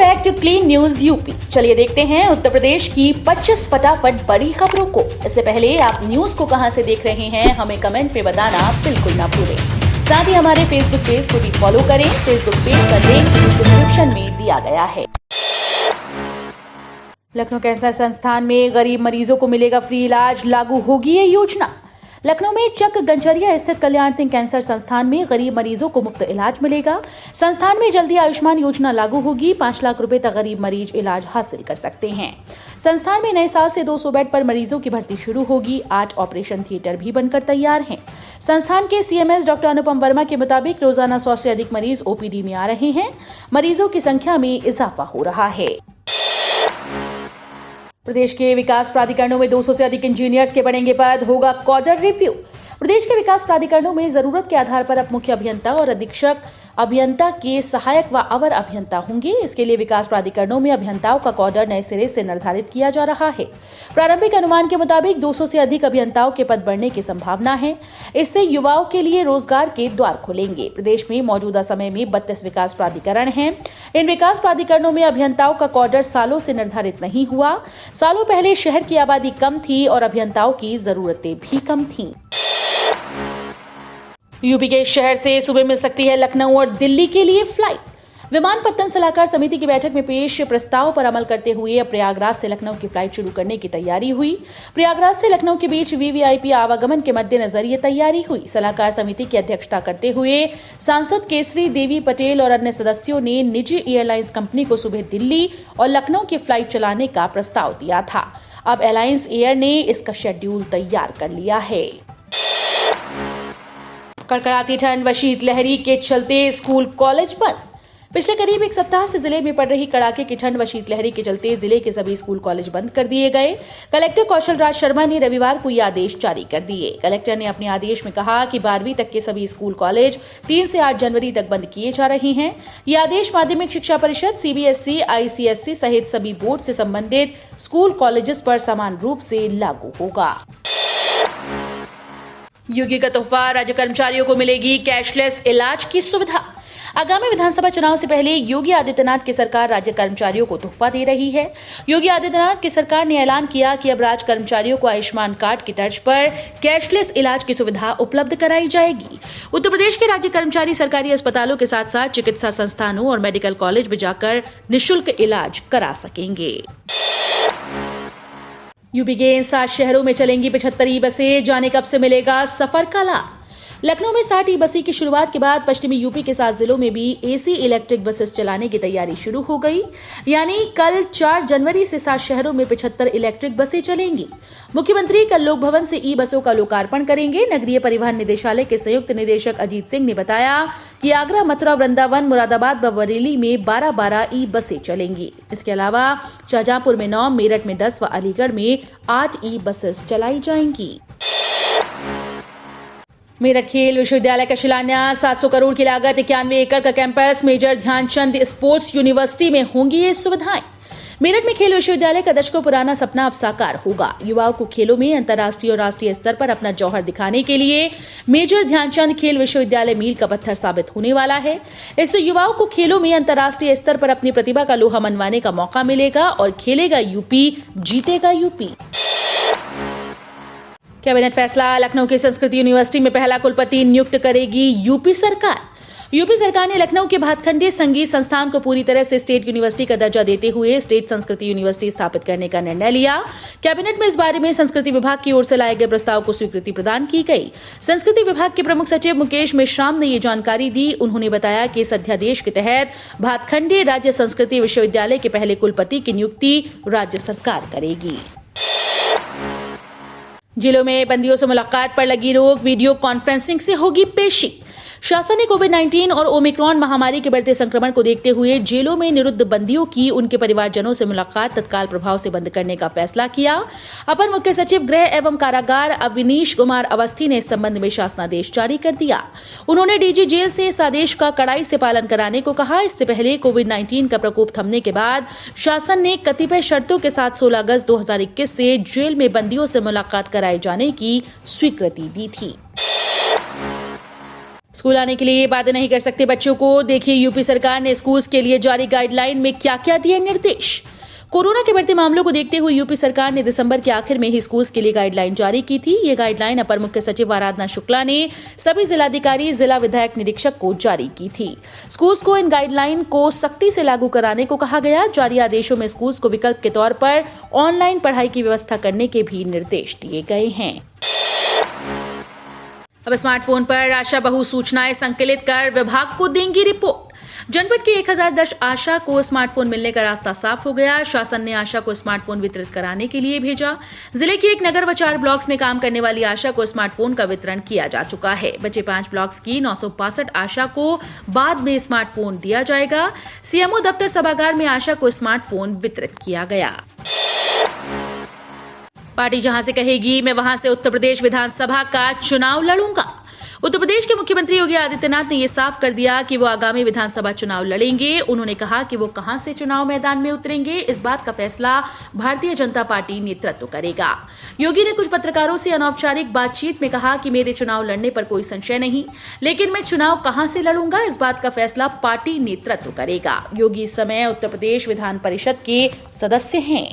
Back to clean news UP. चलिए देखते हैं उत्तर प्रदेश की 25 फटाफट बड़ी खबरों को। इससे पहले आप न्यूज को कहां से देख रहे हैं हमें कमेंट में बताना बिल्कुल ना भूलें। साथ ही हमारे फेसबुक पेज को भी फॉलो करें। फेसबुक पेज का लिंक डिस्क्रिप्शन में दिया गया है। लखनऊ कैंसर संस्थान में गरीब मरीजों को मिलेगा फ्री इलाज, लागू होगी ये योजना। लखनऊ में चक गंजरिया स्थित कल्याण सिंह कैंसर संस्थान में गरीब मरीजों को मुफ्त इलाज मिलेगा। संस्थान में जल्दी आयुष्मान योजना लागू होगी। 5 लाख रुपए तक गरीब मरीज इलाज हासिल कर सकते हैं। संस्थान में नए साल से 200 बेड पर मरीजों की भर्ती शुरू होगी। 8 ऑपरेशन थिएटर भी बनकर तैयार हैं। संस्थान के सीएमएस डॉक्टर अनुपम वर्मा के मुताबिक रोजाना 100 से अधिक मरीज ओपीडी में आ रहे हैं। मरीजों की संख्या में इजाफा हो रहा है। प्रदेश के विकास प्राधिकरणों में 200 से अधिक इंजीनियर्स के बढ़ेंगे पद, होगा कॉडर रिव्यू। प्रदेश के विकास प्राधिकरणों में जरूरत के आधार पर अब मुख्य अभियंता और अधीक्षक अभियंता के सहायक व अवर अभियंता होंगे। इसके लिए विकास प्राधिकरणों में अभियंताओं का कॉडर नए सिरे से निर्धारित किया जा रहा है। प्रारंभिक अनुमान के मुताबिक 200 से अधिक अभियंताओं के पद बढ़ने की संभावना है। इससे युवाओं के लिए रोजगार के द्वार खुलेंगे। प्रदेश में मौजूदा समय में 32 विकास प्राधिकरण हैं। इन विकास प्राधिकरणों में अभियंताओं का कॉडर सालों से निर्धारित नहीं हुआ। सालों पहले शहर की आबादी कम थी और अभियंताओं की जरूरतें भी कम थीं। यूपी के शहर से सुबह मिल सकती है लखनऊ और दिल्ली के लिए फ्लाइट। विमानपत्तन सलाहकार समिति की बैठक में पेश प्रस्ताव पर अमल करते हुए अब प्रयागराज से लखनऊ की फ्लाइट शुरू करने की तैयारी हुई। प्रयागराज से लखनऊ के बीच वीवीआईपी आवागमन के मद्देनजर ये तैयारी हुई। सलाहकार समिति की अध्यक्षता करते हुए सांसद केसरी देवी पटेल और अन्य सदस्यों ने निजी एयरलाइंस कंपनी को सुबह दिल्ली और लखनऊ की फ्लाइट चलाने का प्रस्ताव दिया था। अब एलायंस एयर ने इसका शेड्यूल तैयार कर लिया है। कड़कड़ाती ठंड व शीतलहरी के चलते स्कूल कॉलेज बंद। पिछले करीब 1 सप्ताह से जिले में पड़ रही कड़ाके की ठंड व शीतलहरी के चलते जिले के सभी स्कूल कॉलेज बंद कर दिए गए। कलेक्टर कौशल राज शर्मा ने रविवार को ये आदेश जारी कर दिए। कलेक्टर ने अपने आदेश में कहा कि 12वीं तक के सभी स्कूल कॉलेज 3 से 8 जनवरी तक बंद किए जा रहे हैं। ये आदेश माध्यमिक शिक्षा परिषद, सीबीएसई, आईसीएसई सहित सभी बोर्ड से संबंधित स्कूल कॉलेजेस पर समान रूप से लागू होगा। योगी का तोहफा, राज्य कर्मचारियों को मिलेगी कैशलेस इलाज की सुविधा। आगामी विधानसभा चुनाव से पहले योगी आदित्यनाथ की सरकार राज्य कर्मचारियों को तोहफा दे रही है। योगी आदित्यनाथ की सरकार ने ऐलान किया कि अब राज्य कर्मचारियों को आयुष्मान कार्ड की तर्ज पर कैशलेस इलाज की सुविधा उपलब्ध कराई जाएगी। उत्तर प्रदेश के राज्य कर्मचारी सरकारी अस्पतालों के साथ साथ चिकित्सा संस्थानों और मेडिकल कॉलेज में जाकर निःशुल्क इलाज करा सकेंगे। यूपी के इन 7 शहरों में चलेंगी 75 ई बसें। जाने कब से मिलेगा सफर का लाभ। लखनऊ में 60 ई बसें की शुरुआत के बाद पश्चिमी यूपी के 7 जिलों में भी एसी इलेक्ट्रिक बसेस चलाने की तैयारी शुरू हो गई। यानी कल 4 जनवरी से 7 शहरों में 75 इलेक्ट्रिक बसें चलेंगी। मुख्यमंत्री कल लोक भवन से ई बसों का लोकार्पण करेंगे। नगरीय परिवहन निदेशालय के संयुक्त निदेशक अजीत सिंह ने बताया कि आगरा, मथुरा, वृंदावन, मुरादाबाद व बरेली में 12-12 ई बसें चलेंगी। इसके अलावा शाहजहांपुर में 9, मेरठ में 10 व अलीगढ़ में 8 ई बसेस चलाई जाएंगी। मेरठ खेल विश्वविद्यालय का शिलान्यास। 700 करोड़ की लागत, 91 एकड़ का campus major Dhyanchand sports university में होंगी ये सुविधाएं। मेरठ में खेल विश्वविद्यालय का दशकों पुराना सपना अब साकार होगा। युवाओं को खेलों में अंतर्राष्ट्रीय और राष्ट्रीय स्तर पर अपना जौहर दिखाने के लिए मेजर ध्यानचंद खेल विश्वविद्यालय मील का पत्थर साबित होने वाला है। इससे युवाओं को खेलों में अंतर्राष्ट्रीय स्तर पर अपनी प्रतिभा का लोहा मनवाने का मौका मिलेगा और खेलेगा यूपी, जीतेगा यूपी। कैबिनेट फैसला, लखनऊ की संस्कृति यूनिवर्सिटी में पहला कुलपति नियुक्त करेगी यूपी सरकार। यूपी सरकार ने लखनऊ के भातखंडे संगीत संस्थान को पूरी तरह से स्टेट यूनिवर्सिटी का दर्जा देते हुए स्टेट संस्कृति यूनिवर्सिटी स्थापित करने का निर्णय लिया। कैबिनेट में इस बारे में संस्कृति विभाग की ओर से लाए गए प्रस्ताव को स्वीकृति प्रदान की गई। संस्कृति विभाग के प्रमुख सचिव मुकेश मेश्राम ने ये जानकारी दी। उन्होंने बताया कि इस अध्यादेश के तहत भातखंडे राज्य संस्कृति विश्वविद्यालय के पहले कुलपति की नियुक्ति राज्य सरकार करेगी। जिलों में बंदियों से मुलाकात पर लगी रोक, वीडियो कॉन्फ्रेंसिंग से होगी पेशी। शासन ने कोविड-19 और ओमिक्रॉन महामारी के बढ़ते संक्रमण को देखते हुए जेलों में निरुद्ध बंदियों की उनके परिवारजनों से मुलाकात तत्काल प्रभाव से बंद करने का फैसला किया। अपर मुख्य सचिव गृह एवं कारागार अविनीश कुमार अवस्थी ने इस संबंध में शासनादेश जारी कर दिया। उन्होंने डीजी जेल से इस आदेश का कड़ाई से पालन कराने को कहा। इससे पहले कोविड-19 का प्रकोप थमने के बाद शासन ने कतिपय शर्तों के साथ 16 अगस्त 2021 से जेल में बंदियों से मुलाकात कराए जाने की स्वीकृति दी थी। स्कूल आने के लिए बाध्य नहीं कर सकते बच्चों को। देखिए यूपी सरकार ने स्कूल्स के लिए जारी गाइडलाइन में क्या क्या दिए निर्देश। कोरोना के बढ़ते मामलों को देखते हुए यूपी सरकार ने दिसंबर के आखिर में ही स्कूल्स के लिए गाइडलाइन जारी की थी। ये गाइडलाइन अपर मुख्य सचिव आराधना शुक्ला ने सभी जिलाधिकारी, जिला विधायक निरीक्षक को जारी की थी। स्कूल्स को इन गाइडलाइन को सख्ती से लागू कराने को कहा गया। जारी आदेशों में स्कूल्स को विकल्प के तौर पर ऑनलाइन पढ़ाई की व्यवस्था करने के भी निर्देश दिए गए हैं। अब स्मार्टफोन पर आशा बहु सूचनाएं संकलित कर विभाग को देंगी रिपोर्ट। जनपद के 1010 आशा को स्मार्टफोन मिलने का रास्ता साफ हो गया। शासन ने आशा को स्मार्टफोन वितरित कराने के लिए भेजा। जिले के 1 नगर व 4 ब्लॉक्स में काम करने वाली आशा को स्मार्टफोन का वितरण किया जा चुका है। बचे 5 ब्लॉक्स की 965 आशा को बाद में स्मार्टफोन दिया जाएगा। सीएमओ दफ्तर सभागार में आशा को स्मार्टफोन वितरित किया गया। पार्टी जहां से कहेगी मैं वहां से उत्तर प्रदेश विधानसभा का चुनाव लड़ूंगा। उत्तर प्रदेश के मुख्यमंत्री योगी आदित्यनाथ ने यह साफ कर दिया कि वो आगामी विधानसभा चुनाव लड़ेंगे। उन्होंने कहा कि वो कहां से चुनाव मैदान में उतरेंगे, इस बात का फैसला भारतीय जनता पार्टी नेतृत्व करेगा। योगी ने कुछ पत्रकारों से अनौपचारिक बातचीत में कहा कि मेरे चुनाव लड़ने पर कोई संशय नहीं, लेकिन मैं चुनाव कहां से लड़ूंगा इस बात का फैसला पार्टी नेतृत्व करेगा। योगी इस समय उत्तर प्रदेश विधान परिषद के सदस्य हैं।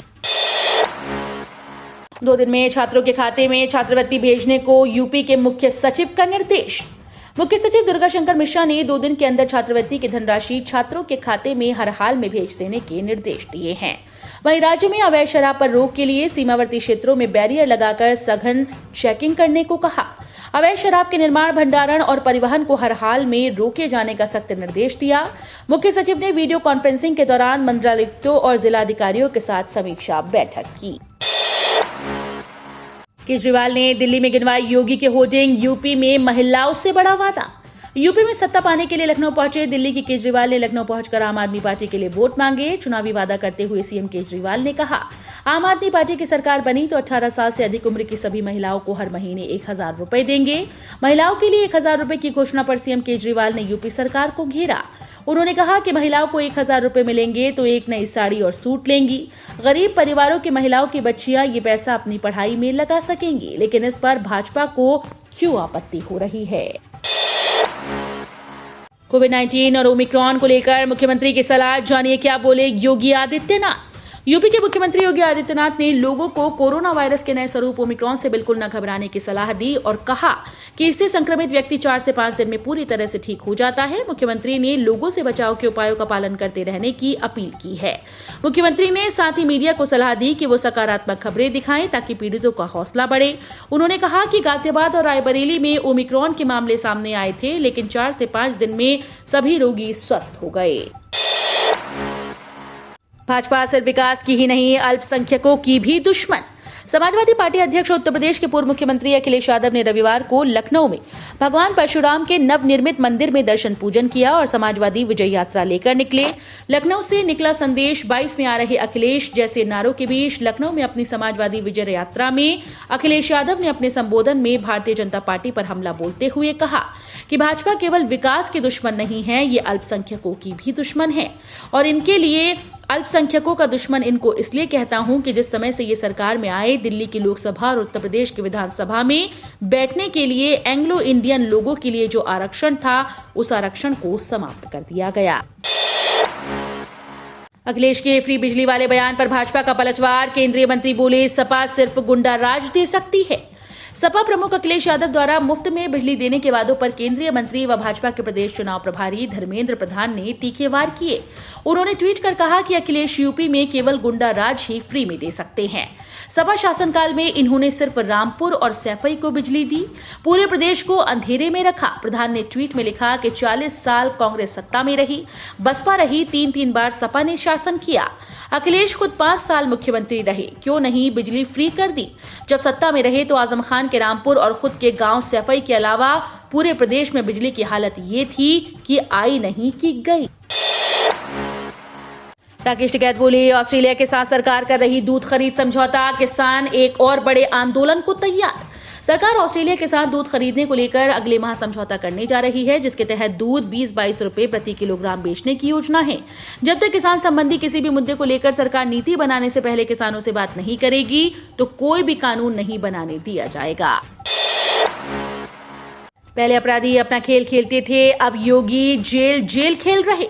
2 दिन में छात्रों के खाते में छात्रवृत्ति भेजने को यूपी के मुख्य सचिव का निर्देश। मुख्य सचिव दुर्गा शंकर मिश्रा ने 2 दिन के अंदर छात्रवृत्ति की धनराशि छात्रों के खाते में हर हाल में भेज देने के निर्देश दिए हैं। वहीं राज्य में अवैध शराब पर रोक के लिए सीमावर्ती क्षेत्रों में बैरियर लगाकर सघन चेकिंग करने को कहा। अवैध शराब के निर्माण, भंडारण और परिवहन को हर हाल में रोके जाने का सख्त निर्देश दिया। मुख्य सचिव ने वीडियो कॉन्फ्रेंसिंग के दौरान मंडलायुक्तों और जिलाधिकारियों के साथ समीक्षा बैठक की। केजरीवाल ने दिल्ली में गिनवाई योगी के होर्डिंग। यूपी में महिलाओं से बड़ा वादा। यूपी में सत्ता पाने के लिए लखनऊ पहुंचे दिल्ली की केजरीवाल ने लखनऊ पहुंचकर आम आदमी पार्टी के लिए वोट मांगे। चुनावी वादा करते हुए सीएम केजरीवाल ने कहा, आम आदमी पार्टी की सरकार बनी तो 18 साल से अधिक उम्र की सभी महिलाओं को हर महीने 1000 रुपए देंगे। महिलाओं के लिए 1000 रुपए की घोषणा पर सीएम केजरीवाल ने यूपी सरकार को घेरा। उन्होंने कहा कि महिलाओं को 1000 रुपए मिलेंगे तो एक नई साड़ी और सूट लेंगी। गरीब परिवारों की महिलाओं की बच्चियां ये पैसा अपनी पढ़ाई में लगा सकेंगी, लेकिन इस पर भाजपा को क्यों आपत्ति हो रही है। कोविड-19 और ओमिक्रॉन को लेकर मुख्यमंत्री की सलाह, जानिए क्या बोले योगी आदित्यनाथ। यूपी के मुख्यमंत्री योगी आदित्यनाथ ने लोगों को कोरोना वायरस के नए स्वरूप ओमिक्रॉन से बिल्कुल न घबराने की सलाह दी और कहा कि इससे संक्रमित व्यक्ति 4 से 5 दिन में पूरी तरह से ठीक हो जाता है। मुख्यमंत्री ने लोगों से बचाव के उपायों का पालन करते रहने की अपील की है। मुख्यमंत्री ने साथ ही मीडिया को सलाह दी कि वो सकारात्मक खबरें दिखाएं ताकि पीड़ितों का हौसला बढ़े। उन्होंने कहा कि गाजियाबाद और रायबरेली में ओमिक्रॉन के मामले सामने आए थे, लेकिन 4 से 5 दिन में सभी रोगी स्वस्थ हो गए। भाजपा सिर्फ विकास की ही नहीं, अल्पसंख्यकों की भी दुश्मन। समाजवादी पार्टी अध्यक्ष उत्तर प्रदेश के पूर्व मुख्यमंत्री अखिलेश यादव ने रविवार को लखनऊ में भगवान परशुराम के नवनिर्मित मंदिर में दर्शन पूजन किया और समाजवादी विजय यात्रा लेकर निकले। लखनऊ से निकला संदेश 22 में आ रहे अखिलेश जैसे नारों के बीच लखनऊ में अपनी समाजवादी विजय यात्रा में अखिलेश यादव ने अपने संबोधन में भारतीय जनता पार्टी पर हमला बोलते हुए कहा कि भाजपा केवल विकास की दुश्मन नहीं है, ये अल्पसंख्यकों की भी दुश्मन है और इनके लिए अल्पसंख्यकों का दुश्मन इनको इसलिए कहता हूं कि जिस समय से ये सरकार में आए, दिल्ली की लोकसभा और उत्तर प्रदेश की विधानसभा में बैठने के लिए एंग्लो इंडियन लोगों के लिए जो आरक्षण था, उस आरक्षण को समाप्त कर दिया गया। अखिलेश के फ्री बिजली वाले बयान पर भाजपा का पलटवार। केंद्रीय मंत्री बोले सपा सिर्फ गुंडा राज दे सकती है। सपा प्रमुख अखिलेश यादव द्वारा मुफ्त में बिजली देने के वादों पर केंद्रीय मंत्री व भाजपा के प्रदेश चुनाव प्रभारी धर्मेंद्र प्रधान ने तीखे वार किए। उन्होंने ट्वीट कर कहा कि अखिलेश यूपी में केवल गुंडा राज ही फ्री में दे सकते हैं। सपा शासनकाल में इन्होंने सिर्फ रामपुर और सैफई को बिजली दी, पूरे प्रदेश को अंधेरे में रखा। प्रधान ने ट्वीट में लिखा कि 40 साल कांग्रेस सत्ता में रही, बसपा रही, 3-3 बार सपा ने शासन किया। अखिलेश खुद 5 साल मुख्यमंत्री रहे, क्यों नहीं बिजली फ्री कर दी। जब सत्ता में रहे तो आजम खान के रामपुर और खुद के गांव सैफई के अलावा पूरे प्रदेश में बिजली की हालत ये थी कि आई नहीं कि गई। राकेश टिकैत बोले ऑस्ट्रेलिया के साथ सरकार कर रही दूध खरीद समझौता, किसान एक और बड़े आंदोलन को तैयार। सरकार ऑस्ट्रेलिया के साथ दूध खरीदने को लेकर अगले माह समझौता करने जा रही है, जिसके तहत दूध 20-22 रुपए प्रति किलोग्राम बेचने की योजना है। जब तक किसान संबंधी किसी भी मुद्दे को लेकर सरकार नीति बनाने से पहले किसानों से बात नहीं करेगी तो कोई भी कानून नहीं बनाने दिया जाएगा। पहले अपराधी अपना खेल खेलते थे, अब योगी जेल जेल खेल रहे।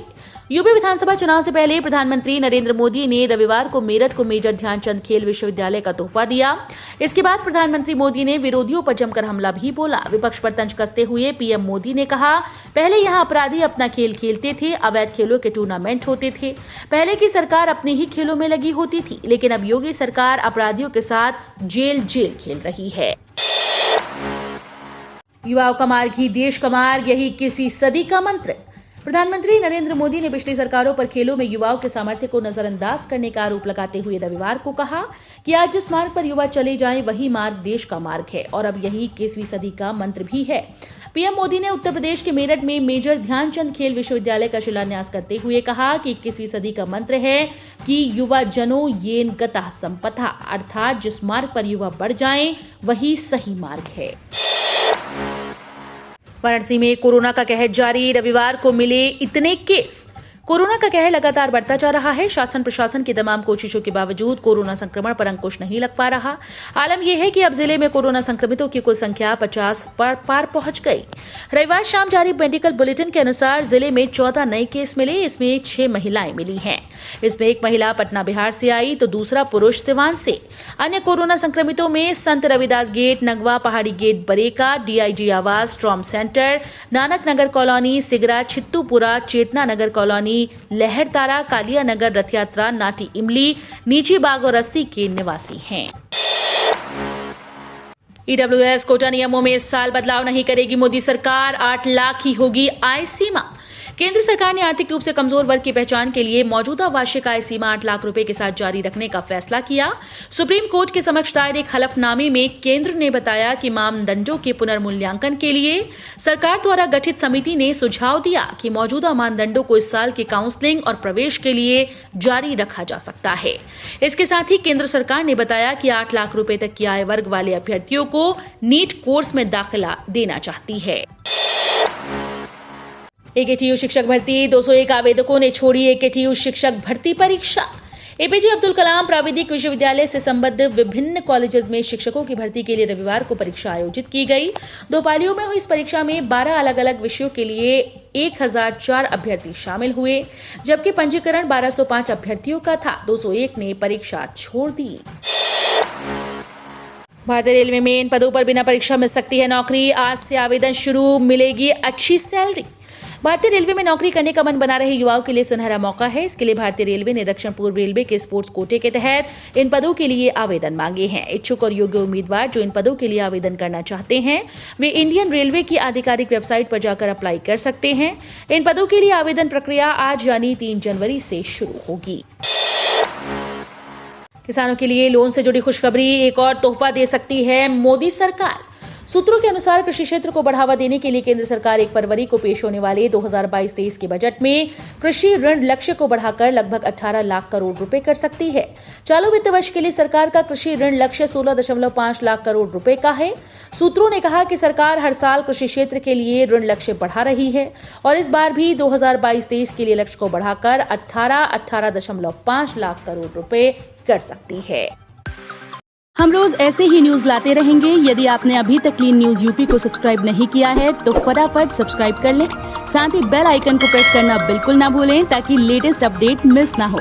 यूपी विधानसभा चुनाव से पहले प्रधानमंत्री नरेंद्र मोदी ने रविवार को मेरठ को मेजर ध्यानचंद खेल विश्वविद्यालय का तोहफा दिया। इसके बाद प्रधानमंत्री मोदी ने विरोधियों पर जमकर हमला भी बोला। विपक्ष पर तंज कसते हुए पीएम मोदी ने कहा, पहले यहां अपराधी अपना खेल खेलते थे, अवैध खेलों के टूर्नामेंट होते थे। पहले की सरकार अपने ही खेलों में लगी होती थी, लेकिन अब योगी सरकार अपराधियों के साथ जेल जेल खेल रही है। युवाओं का मार्ग ही देश का मार्ग, यही 21वीं सदी का मंत्र। प्रधानमंत्री नरेंद्र मोदी ने पिछली सरकारों पर खेलों में युवाओं के सामर्थ्य को नजरअंदाज करने का आरोप लगाते हुए रविवार को कहा कि आज जिस मार्ग पर युवा चले जाएं, वही मार्ग देश का मार्ग है और अब यही 21वीं सदी का मंत्र भी है। पीएम मोदी ने उत्तर प्रदेश के मेरठ में मेजर ध्यानचंद खेल विश्वविद्यालय का शिलान्यास करते हुए कहा कि 21वीं सदी का मंत्र है कि युवा जनो येन गतः संपथा, अर्थात जिस मार्ग पर युवा बढ़ जाएं, वही सही मार्ग है। वाराणसी में कोरोना का कहर जारी, रविवार को मिले इतने केस। कोरोना का कहर लगातार बढ़ता जा रहा है। शासन प्रशासन की तमाम कोशिशों के बावजूद कोरोना संक्रमण पर अंकुश नहीं लग पा रहा। आलम यह है कि अब जिले में कोरोना संक्रमितों की कुल संख्या 50 पर पार पहुंच गई। रविवार शाम जारी मेडिकल बुलेटिन के अनुसार जिले में 14 नए केस मिले। इसमें 6 महिलाएं मिली हैं। इसमें एक महिला पटना बिहार से आई तो दूसरा पुरुष सिवान से। अन्य कोरोना संक्रमितों में संत रविदास गेट, नगवा, पहाड़ी गेट, बरेका, डीआईजी आवास, ट्रॉम सेंटर, नानक नगर कॉलोनी, सिगरा, छित्तूपुरा, चेतना नगर कॉलोनी, लहरतारा, कालिया नगर, रथ यात्रा, नाटी इमली, नीची बाग और अस्सी के निवासी हैं। ईडब्ल्यूएस कोटा नियमों में इस साल बदलाव नहीं करेगी मोदी सरकार, 8 लाख ही होगी आय सीमा। केंद्र सरकार ने आर्थिक रूप से कमजोर वर्ग की पहचान के लिए मौजूदा वार्षिक आय सीमा 8 लाख रुपए के साथ जारी रखने का फैसला किया। सुप्रीम कोर्ट के समक्ष दायर एक हलफनामे में केंद्र ने बताया कि मानदंडों के पुनर्मूल्यांकन के लिए सरकार द्वारा गठित समिति ने सुझाव दिया कि मौजूदा मानदंडों को इस साल की काउंसलिंग और प्रवेश के लिए जारी रखा जा सकता है। इसके साथ ही केंद्र सरकार ने बताया कि 8 लाख रुपए तक की आय वर्ग वाले अभ्यर्थियों को नीट कोर्स में दाखिला देना चाहती है। एकेटीयू शिक्षक भर्ती, 201 आवेदकों ने छोड़ी एकेटीयू शिक्षक भर्ती परीक्षा। एपीजे अब्दुल कलाम प्राविधिक विश्वविद्यालय से संबद्ध विभिन्न कॉलेजेस में शिक्षकों की भर्ती के लिए रविवार को परीक्षा आयोजित की गई। 2 पालियों में हुई इस परीक्षा में 12 अलग अलग विषयों के लिए 1004 अभ्यर्थी शामिल हुए, जबकि पंजीकरण 1205 अभ्यर्थियों का था। 201 ने परीक्षा छोड़ दी। भारतीय रेलवे में इन पदों पर बिना परीक्षा मिल सकती है नौकरी। आज से आवेदन शुरू, मिलेगी अच्छी सैलरी। भारतीय रेलवे में नौकरी करने का मन बना रहे युवाओं के लिए सुनहरा मौका है। इसके लिए भारतीय रेलवे ने दक्षिण पूर्व रेलवे के स्पोर्ट्स कोटे के तहत इन पदों के लिए आवेदन मांगे हैं। इच्छुक और योग्य उम्मीदवार जो इन पदों के लिए आवेदन करना चाहते हैं, वे इंडियन रेलवे की आधिकारिक वेबसाइट पर जाकर अप्लाई कर सकते हैं। इन पदों के लिए आवेदन प्रक्रिया आज यानी 3 जनवरी से शुरू होगी। किसानों के लिए लोन से जुड़ी खुशखबरी, एक और तोहफा दे सकती है मोदी सरकार। सूत्रों के अनुसार कृषि क्षेत्र को बढ़ावा देने के लिए केंद्र सरकार 1 फरवरी को पेश होने वाले 2022-23 के बजट में कृषि ऋण लक्ष्य को बढ़ाकर लगभग 18 लाख करोड़ रुपए कर सकती है। चालू वित्त वर्ष के लिए सरकार का कृषि ऋण लक्ष्य 16.5 लाख करोड़ रुपए का है। सूत्रों ने कहा कि सरकार हर साल कृषि क्षेत्र के लिए ऋण लक्ष्य बढ़ा रही है और इस बार भी 2022-23 के लिए लक्ष्य को बढ़ाकर 18.5 लाख करोड़ रुपए कर सकती है। हम रोज ऐसे ही न्यूज लाते रहेंगे। यदि आपने अभी तक क्लीन न्यूज यूपी को सब्सक्राइब नहीं किया है तो फटाफट सब्सक्राइब कर लें। साथ ही बेल आइकन को प्रेस करना बिल्कुल ना भूलें ताकि लेटेस्ट अपडेट मिस ना हो।